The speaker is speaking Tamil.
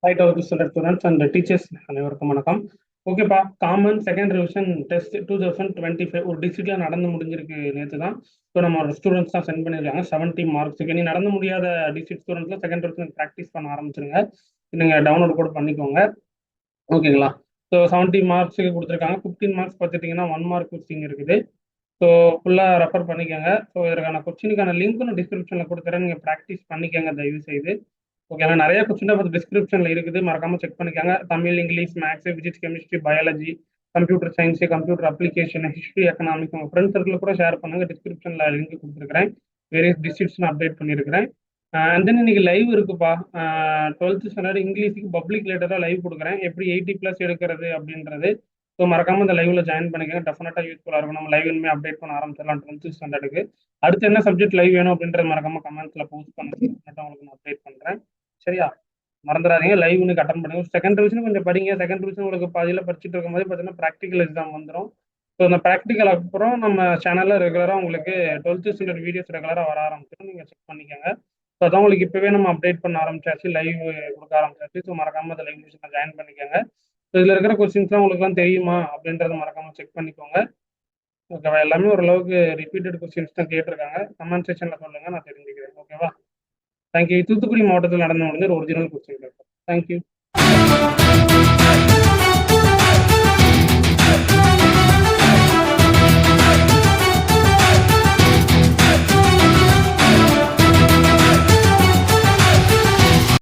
Right of students and teachers அனைவருக்கும் வணக்கம். ஓகேப்பா, காமன் செகண்ட் ரிவிஷன் டெஸ்ட் 2025 ஒரு டிஸ்ட்ரிக்ட்ல நடந்து முடிஞ்சிருக்கு நேற்று தான். ஸோ நம்ம ஸ்டூடெண்ட்ஸ் தான் சென்ட் பண்ணியிருக்காங்க 70 மார்க்ஸுக்கு. நீ நடந்து முடியாத டிஸ்ட்ரிக்ட் ஸ்டூடெண்ட்ஸ்ல செகண்ட் ரிவிஷன் ப்ராக்டிஸ் பண்ண ஆரம்பிச்சிருங்க. நீங்கள் டவுன்லோட் கூட பண்ணிக்கோங்க. ஓகேங்களா? ஸோ 70 மார்க்ஸுக்கு கொடுத்துருக்காங்க. 15 மார்க்ஸ் பார்த்துட்டிங்கன்னா 1 மார்க் கொஸ்டின் இருக்குது. ஸோ ஃபுல்லாக ரெஃபர் பண்ணிக்கோங்க. ஸோ இதற்கான கொஸ்டினுக்கான லிங்க் நான் டிஸ்கிரிப்ஷனில் கொடுத்துறேன். நீங்கள் ப்ராக்டிஸ் பண்ணிக்கோங்க தயவு செய்து. ஓகேங்களா? நிறைய கொஸ்டின் பார்த்து டிஸ்கிரிப்ஷனில் இருக்குது, மறக்காமல் செக் பண்ணிக்கோங்க. Tamil, English, maths, physics, chemistry, biology, computer science, computer application, history, economics உங்கள் ஃப்ரெண்ட்ஸ் சர்க்கிள் கூட ஷேர் பண்ணுங்கள். டிஸ்கிரிப்ஷனில் லிங்க் கொடுத்துருக்கிறேன். வேரியஸ் டிஸ்ட்ரிக்ட்ஸ் நான் அப்டேட் பண்ணியிருக்கிறேன். அண்ட் தென் இன்னைக்கு லைவ் இருக்குப்பா. 12th ஸ்டாண்டர்ட் இங்கிலீஷுக்கு பப்ளிக் ரிலேட்டடாக லைவ் கொடுக்குறேன், எப்படி 80+ எடுக்கிறது அப்படின்றது. ஸோ மறக்காம இந்த லைவ்ல ஜாயின் பண்ணிக்கோங்க. டெஃபினட்டாக யூஸ்ஃபுல்லாக இருக்கும். நம்ம லைவ் இனிமேல் அப்டேட் பண்ண ஆரம்பிச்சிடலாம் 12th ஸ்டாண்டர்டுக்கு. அடுத்து என்ன சப்ஜெக்ட் லைவ் வேணும் அப்படின்றது மறக்காம கமெண்ட்ஸ்ல போஸ்ட் பண்ணுங்க. டெஃபினட்டாக உங்களுக்கு நான் அப்டேட் பண்ணுறேன். சரியா? மறந்துடாதீங்க, லைவ் இன்னைக்கு அட்டன் பண்ணுங்க. செகண்ட் ரிவிஷன் கொஞ்சம் படிங்க. செகண்ட் ரிவிஷன் உங்களுக்கு பாதியில் படிச்சுட்டு இருக்கும் போது பார்த்தீங்கன்னா ப்ராக்டிக்கல் எக்ஸாம் வந்துடும். ஸோ அந்த ப்ராக்டிக்கல் அப்புறம் நம்ம சேனலில் ரெகுலராக உங்களுக்கு 12th ஸ்டாண்டர்ட் வீடியோஸ் ரெகுலராக வர ஆரம்பிச்சிடும். நீங்கள் செக் பண்ணிக்கோங்க. ஸோ அதான் உங்களுக்கு இப்போவே நம்ம அப்டேட் பண்ண ஆரம்பிச்சாச்சு, லைவ் கொடுக்க ஆரம்பிச்சாச்சு. ஸோ மறக்காம அந்த லைவ் மிஷினை ஜாயின் பண்ணிக்கோங்க. ஸோ இதில் இருக்கிற கொஸ்டின்ஸ்லாம் உங்களுக்குலாம் தெரியுமா அப்படின்றத மறக்காம செக் பண்ணிக்கோங்க. ஓகேவா? எல்லாமே ஓரளவுக்கு ரிப்பீட்டட் கொஸ்டின்ஸ் தான் கேட்டிருக்காங்க. கமெண்ட் செக்ஷனில் சொல்லுங்கள், நான் தெரிஞ்சுக்கிறேன். ஓகேவா? தேங்க்யூ. தூத்துக்குடி மாவட்டத்தில் நடந்து முடிஞ்ச ஒரு ஒரிஜினல் கொஸ்டின் பேப்பர். தேங்க்யூ.